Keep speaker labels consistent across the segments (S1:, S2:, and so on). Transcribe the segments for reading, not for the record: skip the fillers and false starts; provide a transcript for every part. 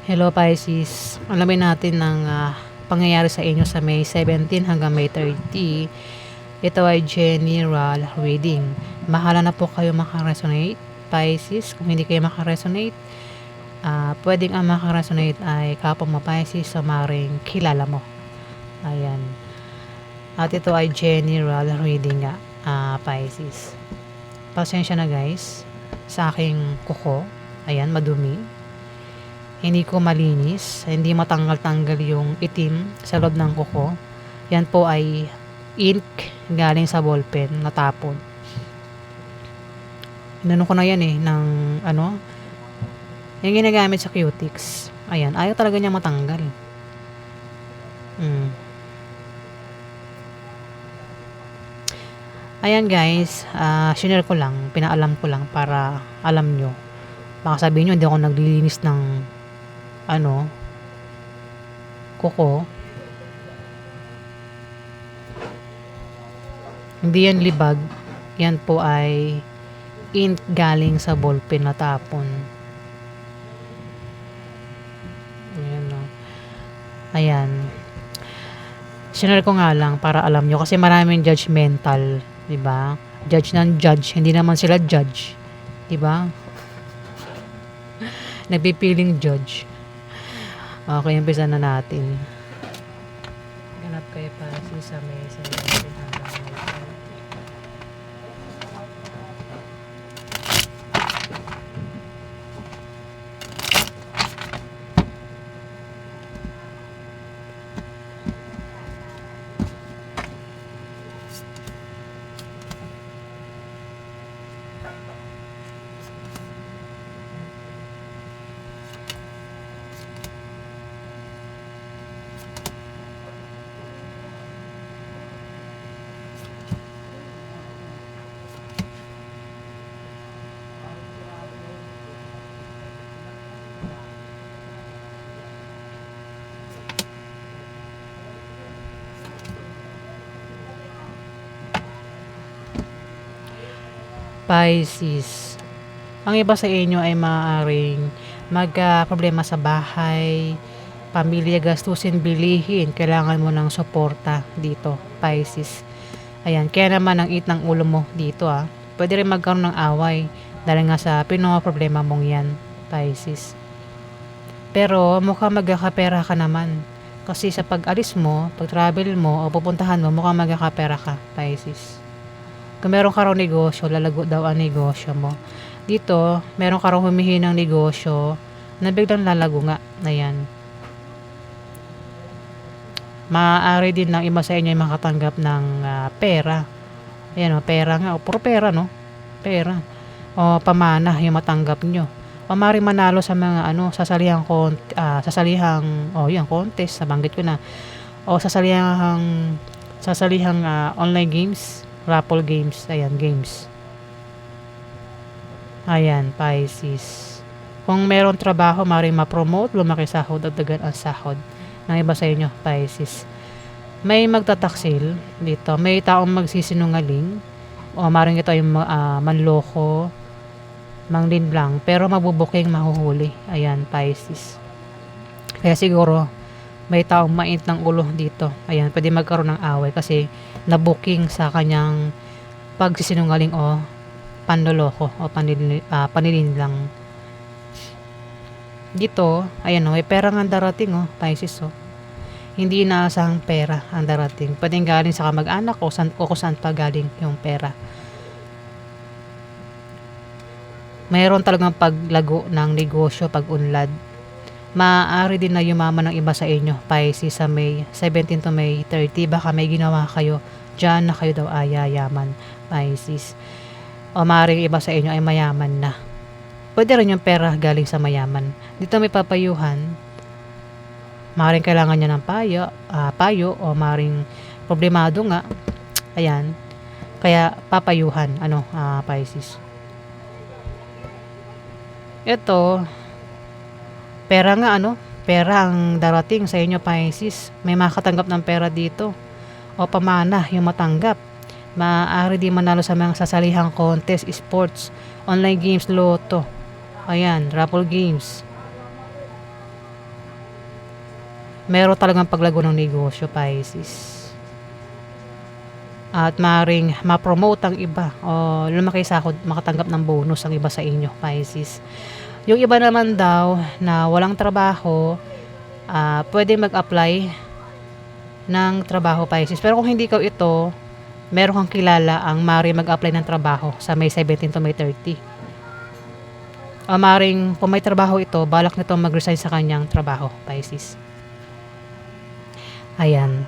S1: Hello Pisces, alamin natin ng pangyayari sa inyo sa May 17 hanggang May 30. Ito ay general reading. Bahala na po kayo makaresonate, Pisces. Kung hindi kayo makaresonate, pwedeng ang makaresonate ay kapwa mo Pisces sa maring kilala mo. Ayan. At ito ay general reading nga, Pisces. Pasensya na guys sa aking kuko. Ayan, madumi. Hindi ko malinis, hindi matanggal-tanggal yung itim sa loob ng kuko. Yan po ay ink galing sa ballpen natapon. Inano ko na yan ng yung ginagamit sa cutics. Ayan, ayaw talaga niya matanggal. Ayan guys, share ko lang, pinaalam ko lang para alam nyo. Baka sabihin nyo hindi ako naglilinis ng kuko. Hindi yan libag. Yan po ay ink galing sa ballpen na tapon. Ayan o. Ayan. Sinare ko nga lang para alam nyo kasi maraming judgmental, 'di ba? Judge ng judge, hindi naman sila judge, 'di ba? Nagpipiling judge. Okay, umpisa na natin. Ganap kayo pa sa may Pisces. Ang iba sa inyo ay maaaring magka-problema sa bahay, pamilya, gastusin, bilihin. Kailangan mo ng suporta dito, Pisces. Ayan, kaya naman ang ng ulo mo dito Pwede rin magkaroon ng away dahil nga sa problema mong yan, Pisces. Pero mukhang magkakapera ka naman. Kasi sa pag-alis mo, pag-travel mo, o pupuntahan mo, mukhang magkakapera ka, Pisces. Kung meron ka raw negosyo, lalago daw ang negosyo mo. Dito, meron ka raw humihinang negosyo na biglang lalago nga. Ayan. Maaari din ng iba sa inyo ay makatanggap ng pera. Ayan pera nga. Puro pera, no? Pera. O pamana yung matanggap nyo. O maaaring manalo sa mga sasalihang contest, nabanggit ko na. O sasalihang online games, raffle games, games. Ayan, Pisces. Kung meron trabaho, maaaring ma-promote, lumaki sahod, dagdagan ang sahod ng iba sa inyo, Pisces. May magtataksil dito, may taong magsisinungaling, o maaaring ito yung manloko, manglinlang, pero mabubuking mahuhuli. Ayan, Pisces. Kaya siguro, may taong mainit ng ulo dito. Ayan, pwede magkaroon ng away kasi na-booking sa kanyang pagsisinungaling o panloloko o panilinlang. Dito, ayan may pera nga darating Pisces Hindi inaasahang pera ang darating. Pwedeng galing sa kamag-anak o kung saan pa galing yung pera. Mayroon talagang paglago ng negosyo, pag-unlad. Maaari din na yumaman ng iba sa inyo, Pisces, sa May 17 to May 30. Baka may ginawa kayo dyan na kayo daw ayayaman, Pisces. O maaaring iba sa inyo ay mayaman na. Pwede rin yung pera galing sa mayaman. Dito may papayuhan. Maaaring kailangan niya ng payo o maaaring problemado nga. Ayan. Kaya papayuhan, Pisces. Ito, pera nga pera ang darating sa inyo, Pisces. May makatanggap ng pera dito o pamana yung matanggap. Maaari din manalo sa mga sasalihang contest, sports, online games, loto. Ayan, raffle games. meron talagang paglago ng negosyo, Pisces. At maaaring ma-promote ang iba o lumaki sahod, makatanggap ng bonus ang iba sa inyo, Pisces. Yung iba naman daw na walang trabaho, pwede mag-apply ng trabaho, Pisces. Pero kung hindi ka ito, meron kang kilala ang maaaring mag-apply ng trabaho sa May 17 to May 30. Maaaring kung may trabaho ito, balak nito mag-resign sa kanyang trabaho, Pisces. Ayan.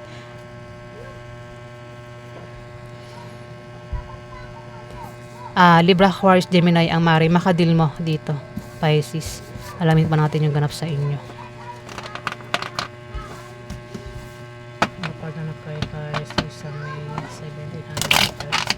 S1: Libra, Aquarius, Gemini ang maaaring makadil mo dito, Pisces. Alamin pa natin yung ganap sa inyo. Kapag ganap kayo, Pisces, sa May 1700.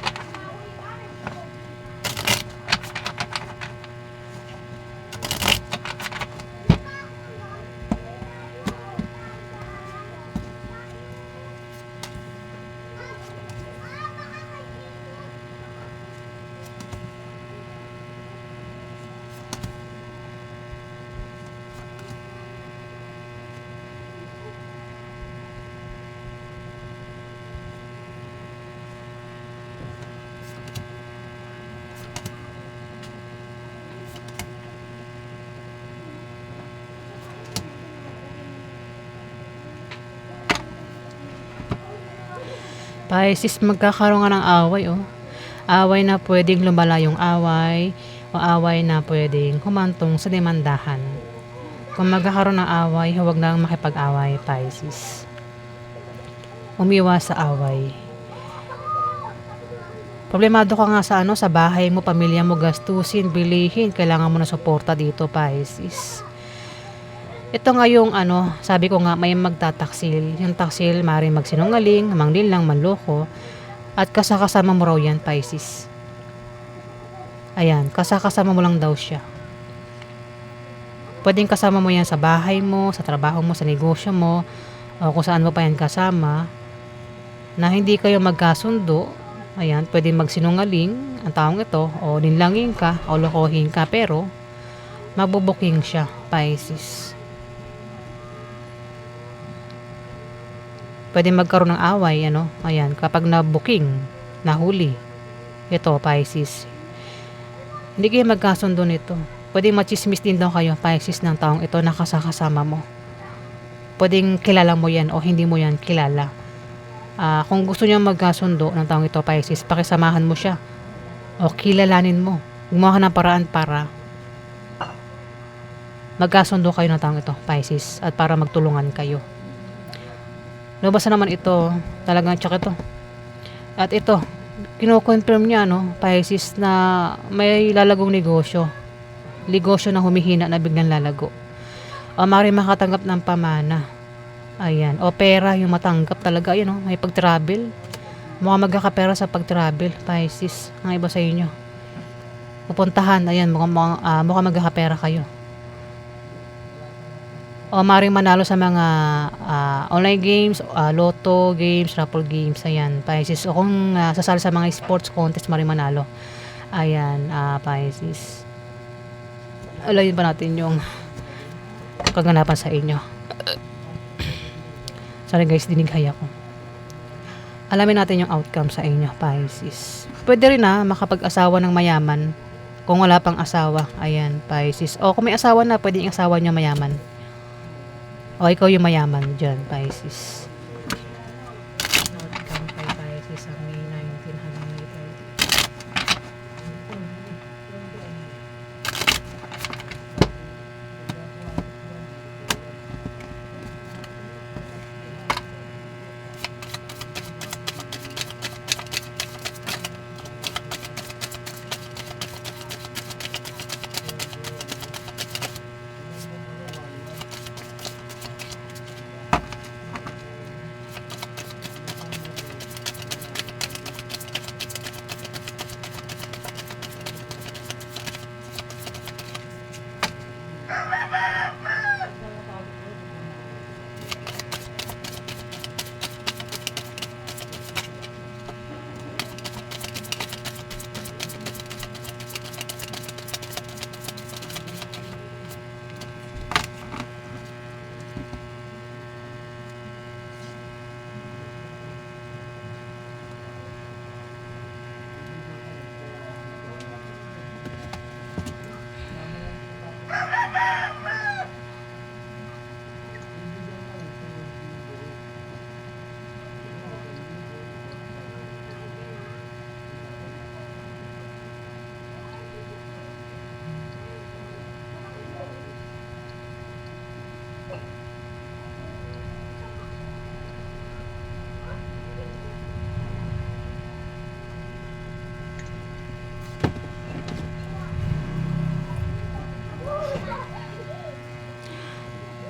S1: Pisces, magkakaroon nga ng away, oh. Away na pwedeng lumala yung away, o away na pwedeng humantong sa demandahan. Kung magkakaroon ng away, huwag nang makipag-away, Pisces. Umiwas sa away. Problemado ka nga sa sa bahay mo, pamilya mo, gastusin, bilihin, kailangan mo na suporta dito, Pisces. Ito nga yung sabi ko nga may magtataksil. Yung taksil, maaaring magsinungaling, manglinlang, manloko, at kasakasama mo raw yan, Pisces. Ayan, kasakasama mo lang daw siya. Pwedeng kasama mo yan sa bahay mo, sa trabaho mo, sa negosyo mo, o kung saan mo pa yan kasama, na hindi kayo magkasundo. Ayan, pwedeng magsinungaling ang taong ito, o linlangin ka, o lokohin ka, pero magbubuking siya, Pisces. Pwede magkaroon ng away, ayan, kapag na-booking, nahuli. Ito, Pisces. Hindi kayo magkasundo nito. Pwede machismis din daw kayo, Pisces, ng taong ito na kasakasama mo. Pwedeng kilala mo yan o hindi mo yan kilala. Kung gusto niyo magkasundo ng taong ito, Pisces, pakisamahan mo siya. O kilalanin mo. Gumawa ka ng paraan para magkasundo kayo ng taong ito, Pisces, at para magtulungan kayo. Lumabas naman ito, talagang check ito. At ito, kino-confirm niya, Pisces, na may lalagong negosyo. Negosyo na humihina na biglang lalago. Maaaring makatanggap ng pamana. Ayan, o pera yung matanggap talaga, may pag-travel. Mukhang magkakapera sa pag-travel, Pisces, ang iba sa inyo. Pupuntahan, ayan, mukhang magkakapera kayo. O maaaring manalo sa mga online games, lotto games, raffle games, ayan, Pisces. O kung sasali sa mga sports contest, maaaring manalo. Ayan, Pisces. Alayin pa natin yung kaganapan sa inyo. Sorry guys, dinighay ako. Alamin natin yung outcome sa inyo, Pisces. Pwede rin makapag-asawa ng mayaman kung wala pang asawa. Ayan, Pisces. O kung may asawa na, pwede yung asawa nyo mayaman. O ikaw yung mayaman dyan, Pisces. Outcome kay Pisces sa May 19 hanggang May 30.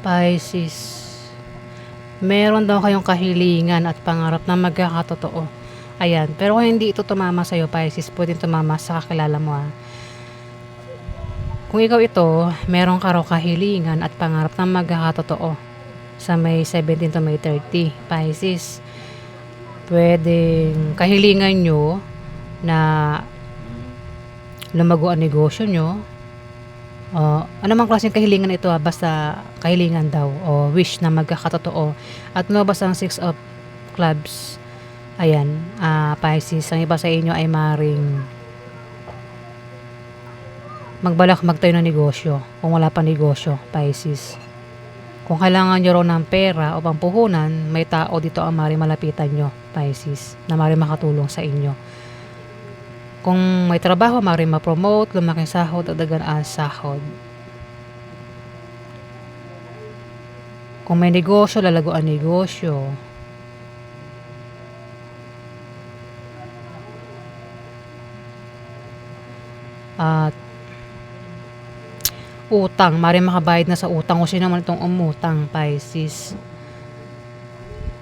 S1: Pisces, meron daw kayong kahilingan at pangarap na magkakatotoo. Ayan, pero kung hindi ito tumama sa'yo, Pisces, pwedeng tumama sa kakilala mo Kung ikaw ito, meron ka raw kahilingan at pangarap na magkakatotoo sa May 17 to May 30, Pisces. Pwedeng kahilingan nyo na lumago ang negosyo nyo. Ano mang klaseng kahilingan ito basta kahilingan daw o wish na magkakatotoo. At lumabas ang 6 of clubs. Ayan, Pisces, ang iba sa inyo ay maring magbalak magtayo ng negosyo kung wala pa negosyo, Pisces. Kung kailangan nyo raw ng pera o pampuhunan, may tao dito ang maring malapitan nyo, Pisces, na maring makatulong sa inyo. Kung may trabaho, maring ma-promote, lumaking sahod, dagdagan ang sahod. Kung may negosyo, lalago ang negosyo. At utang, maring makabayad na sa utang kung sino man itong umutang, Pisces.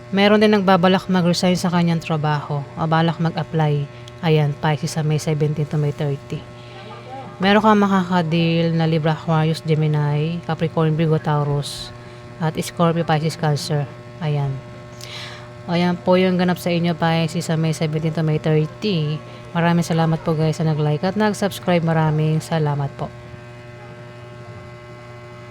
S1: Meron din nagbabalak mag-resign sa kanyang trabaho o balak mag-apply. Ayan, Pisces, sa May 17 to May 30. Meron kang makakadeal na Libra, Aquarius, Gemini, Capricorn, Virgo, Taurus, at Scorpio, Pisces, Cancer. Ayan. Ayan po yung ganap sa inyo, Pisces, sa May 17 to May 30. Maraming salamat po guys sa nag-like at nag-subscribe. Maraming salamat po.